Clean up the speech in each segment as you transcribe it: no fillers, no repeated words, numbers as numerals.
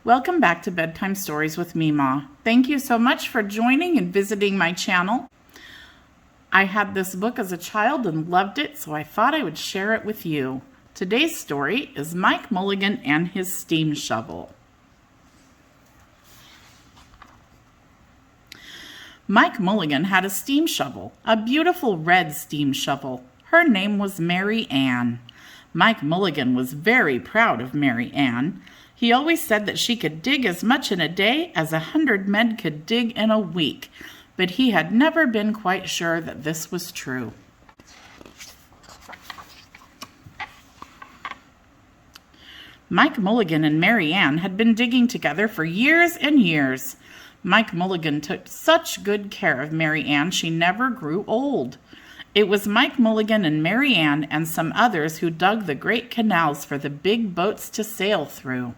Welcome back to Bedtime Stories with Meemaw. Thank you so much for joining and visiting my channel. I had this book as a child and loved it, so I thought I would share it with you. Today's story is Mike Mulligan and his steam shovel. Mike Mulligan had a steam shovel, a beautiful red steam shovel. Her name was Mary Ann. Mike Mulligan was very proud of Mary Ann. He always said that she could dig as much in a day as 100 men could dig in a week, but he had never been quite sure that this was true. Mike Mulligan and Mary Ann had been digging together for years and years. Mike Mulligan took such good care of Mary Ann she never grew old. It was Mike Mulligan and Mary Ann and some others who dug the great canals for the big boats to sail through.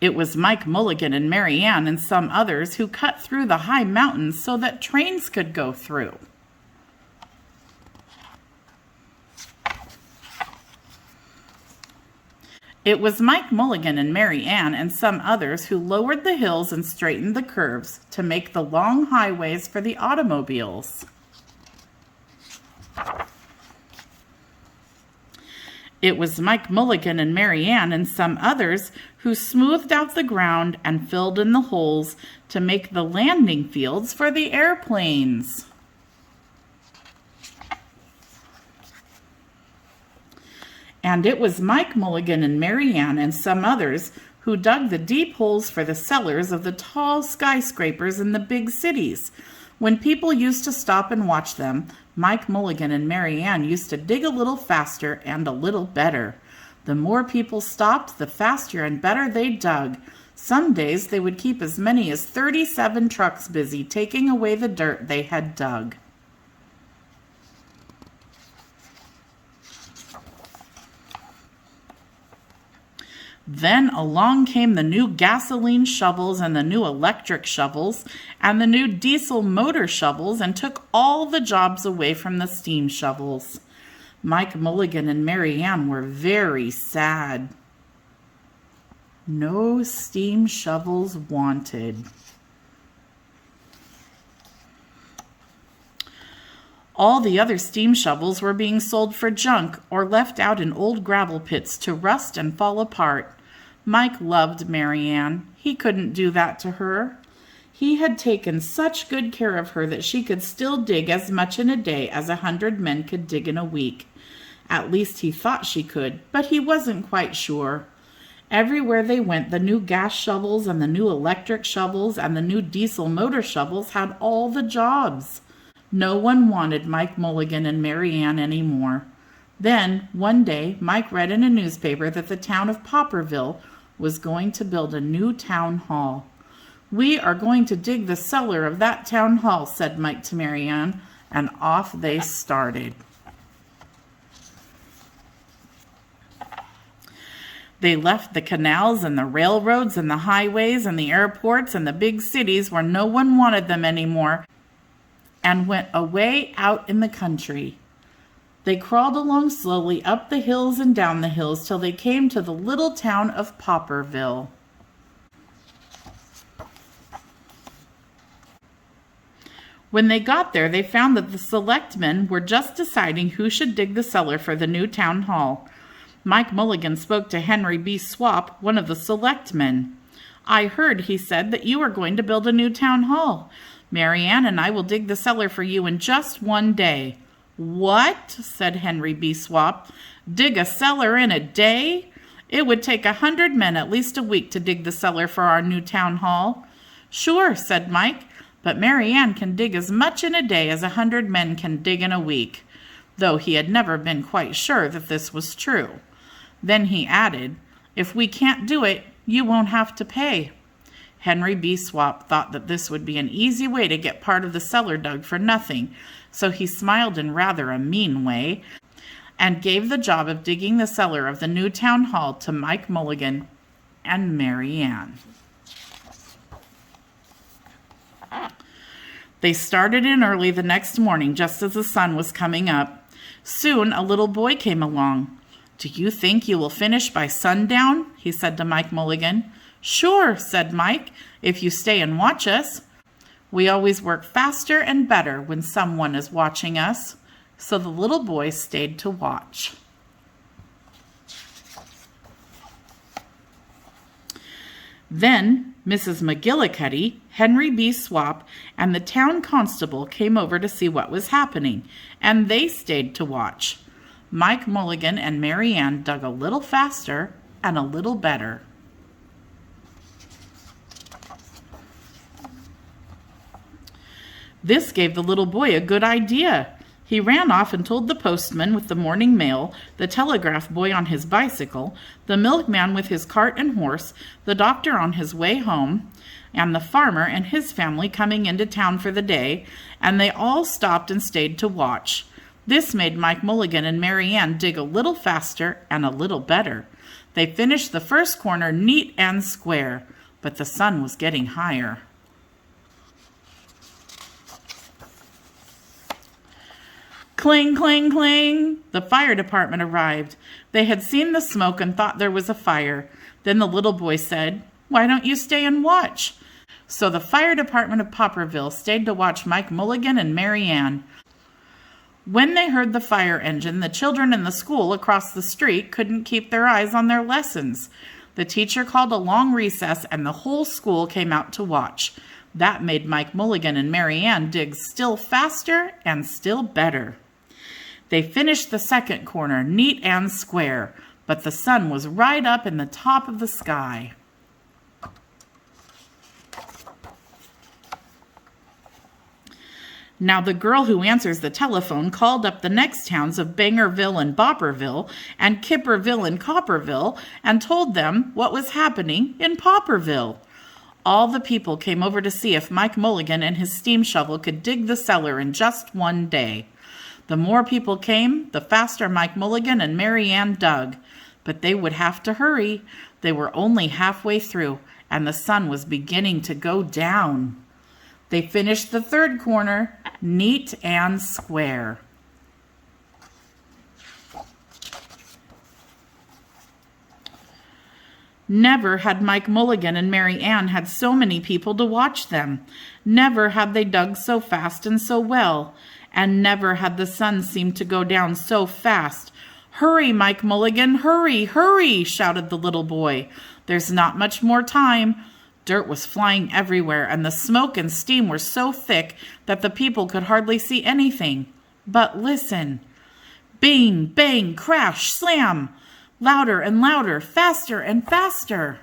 It was Mike Mulligan and Mary Ann and some others who cut through the high mountains so that trains could go through. It was Mike Mulligan and Mary Ann and some others who lowered the hills and straightened the curves to make the long highways for the automobiles. It was Mike Mulligan and Mary Ann and some others who smoothed out the ground and filled in the holes to make the landing fields for the airplanes. And it was Mike Mulligan and Mary Ann and some others who dug the deep holes for the cellars of the tall skyscrapers in the big cities. When people used to stop and watch them, Mike Mulligan and Mary Ann used to dig a little faster and a little better. The more people stopped, the faster and better they dug. Some days they would keep as many as 37 trucks busy taking away the dirt they had dug. Then along came the new gasoline shovels and the new electric shovels and the new diesel motor shovels and took all the jobs away from the steam shovels. Mike Mulligan and Mary Ann were very sad. No steam shovels wanted. All the other steam shovels were being sold for junk or left out in old gravel pits to rust and fall apart. Mike loved Mary Ann. He couldn't do that to her. He had taken such good care of her that she could still dig as much in a day as 100 men could dig in a week. At least he thought she could, but he wasn't quite sure. Everywhere they went, the new gas shovels and the new electric shovels and the new diesel motor shovels had all the jobs. No one wanted Mike Mulligan and Mary Ann anymore. Then, one day, Mike read in a newspaper that the town of Popperville was going to build a new town hall. "We are going to dig the cellar of that town hall," said Mike to Mary Ann, and off they started. They left the canals and the railroads and the highways and the airports and the big cities where no one wanted them anymore and went away out in the country. They crawled along slowly up the hills and down the hills till they came to the little town of Popperville. When they got there, they found that the selectmen were just deciding who should dig the cellar for the new town hall. Mike Mulligan spoke to Henry B. Swap, one of the selectmen. "I heard," he said, "that you are going to build a new town hall. Mary Ann and I will dig the cellar for you in just one day." "What?" said Henry B. Swap. "Dig a cellar in a day? It would take 100 men at least a week to dig the cellar for our new town hall." "Sure," said Mike, "but Mary Ann can dig as much in a day as 100 men can dig in a week," though he had never been quite sure that this was true. Then he added, "If we can't do it, you won't have to pay." Henry B. Swap thought that this would be an easy way to get part of the cellar dug for nothing, so he smiled in rather a mean way and gave the job of digging the cellar of the new town hall to Mike Mulligan and Mary Ann. They started in early the next morning, just as the sun was coming up. Soon a little boy came along. "Do you think you will finish by sundown?" he said to Mike Mulligan. "Sure," said Mike, "if you stay and watch us." "We always work faster and better when someone is watching us." So the little boy stayed to watch. Then Mrs. McGillicuddy, Henry B. Swap, and the town constable came over to see what was happening, and they stayed to watch. Mike Mulligan and Mary Ann dug a little faster and a little better. This gave the little boy a good idea. He ran off and told the postman with the morning mail, the telegraph boy on his bicycle, the milkman with his cart and horse, the doctor on his way home, and the farmer and his family coming into town for the day, and they all stopped and stayed to watch. This made Mike Mulligan and Mary Ann dig a little faster and a little better. They finished the first corner neat and square, but the sun was getting higher. Cling, cling, cling! The fire department arrived. They had seen the smoke and thought there was a fire. Then the little boy said, "Why don't you stay and watch?" So the fire department of Popperville stayed to watch Mike Mulligan and Mary Ann. When they heard the fire engine, the children in the school across the street couldn't keep their eyes on their lessons. The teacher called a long recess and the whole school came out to watch. That made Mike Mulligan and Mary Ann dig still faster and still better. They finished the second corner neat and square, but the sun was right up in the top of the sky. Now the girl who answers the telephone called up the next towns of Bangerville and Bopperville and Kipperville and Copperville and told them what was happening in Popperville. All the people came over to see if Mike Mulligan and his steam shovel could dig the cellar in just one day. The more people came, the faster Mike Mulligan and Mary Ann dug. But they would have to hurry. They were only halfway through, and the sun was beginning to go down. They finished the third corner, neat and square. Never had Mike Mulligan and Mary Ann had so many people to watch them. Never had they dug so fast and so well. And never had the sun seemed to go down so fast. "Hurry, Mike Mulligan, hurry, hurry!" shouted the little boy. "There's not much more time." Dirt was flying everywhere, and the smoke and steam were so thick that the people could hardly see anything. But listen! Bing, bang, crash, slam! Louder and louder, faster and faster!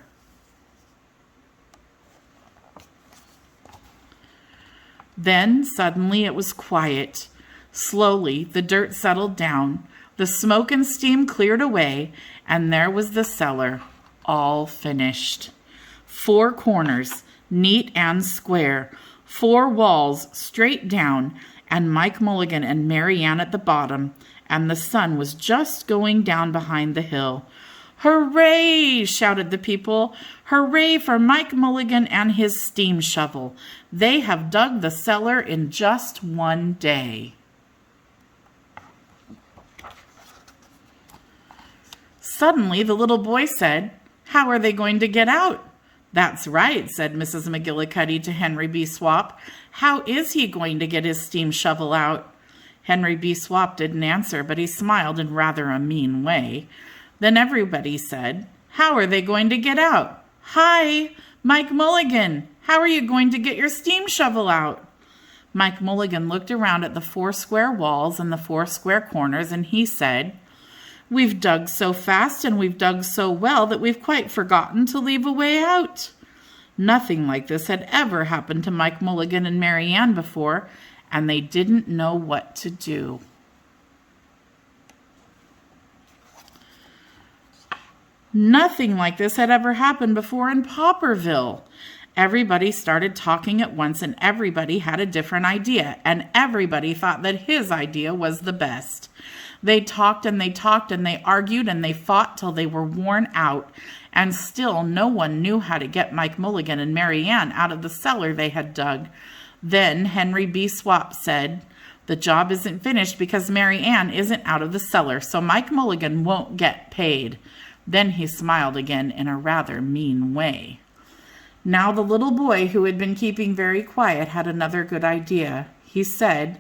Then suddenly it was quiet. Slowly the dirt settled down, the smoke and steam cleared away, and there was the cellar, all finished. 4 corners, neat and square, 4 walls straight down, and Mike Mulligan and Mary Ann at the bottom, and the sun was just going down behind the hill. "Hooray!" shouted the people. "Hooray for Mike Mulligan and his steam shovel. They have dug the cellar in just one day." Suddenly the little boy said, "How are they going to get out?" "That's right," said Mrs. McGillicuddy to Henry B. Swap. "How is he going to get his steam shovel out?" Henry B. Swap didn't answer, but he smiled in rather a mean way. Then everybody said, "How are they going to get out?" "Hi, Mike Mulligan, how are you going to get your steam shovel out?" Mike Mulligan looked around at the 4 square walls and the 4 square corners, and he said, "We've dug so fast and we've dug so well that we've quite forgotten to leave a way out." Nothing like this had ever happened to Mike Mulligan and Mary Ann before, and they didn't know what to do. Nothing like this had ever happened before in Popperville. Everybody started talking at once, and everybody had a different idea, and everybody thought that his idea was the best. They talked and they talked and they argued and they fought till they were worn out, and still no one knew how to get Mike Mulligan and Mary Ann out of the cellar they had dug. Then Henry B. Swap said, The job isn't finished because Mary Ann isn't out of the cellar, so Mike Mulligan won't get paid." Then he smiled again in a rather mean way. Now the little boy, who had been keeping very quiet, had another good idea. He said,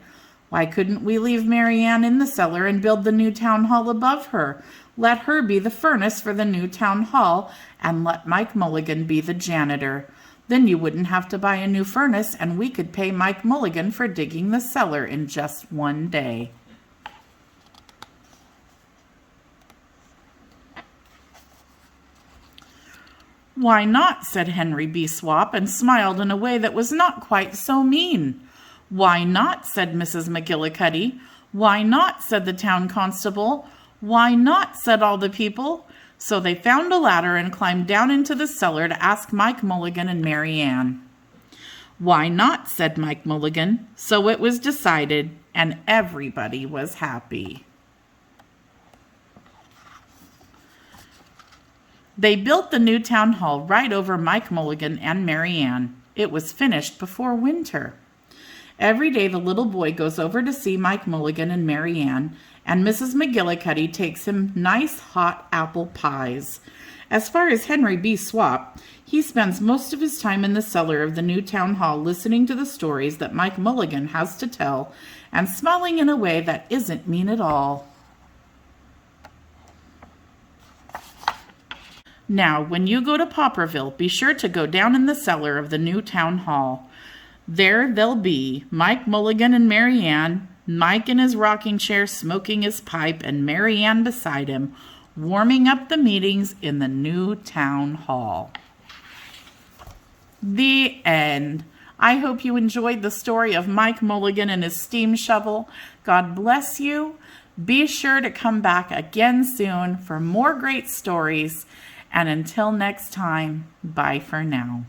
"Why couldn't we leave Mary Ann in the cellar and build the new town hall above her? Let her be the furnace for the new town hall, and let Mike Mulligan be the janitor. Then you wouldn't have to buy a new furnace, and we could pay Mike Mulligan for digging the cellar in just one day." "Why not?" said Henry B. Swap, and smiled in a way that was not quite so mean. "Why not?" said Mrs. McGillicuddy. "Why not?" said the town constable. "Why not?" said all the people. So they found a ladder and climbed down into the cellar to ask Mike Mulligan and Mary Ann. "Why not?" said Mike Mulligan. So it was decided, and everybody was happy. They built the new town hall right over Mike Mulligan and Mary Ann. It was finished before winter. Every day the little boy goes over to see Mike Mulligan and Mary Ann, and Mrs. McGillicuddy takes him nice hot apple pies. As far as Henry B. Swap, he spends most of his time in the cellar of the new town hall listening to the stories that Mike Mulligan has to tell and smiling in a way that isn't mean at all. Now, when you go to Popperville, be sure to go down in the cellar of the new town hall. There they'll be Mike Mulligan and Mary Ann, Mike in his rocking chair smoking his pipe, and Mary Ann beside him, warming up the meetings in the new town hall. The end. I hope you enjoyed the story of Mike Mulligan and his steam shovel. God bless you. Be sure to come back again soon for more great stories. And until next time, bye for now.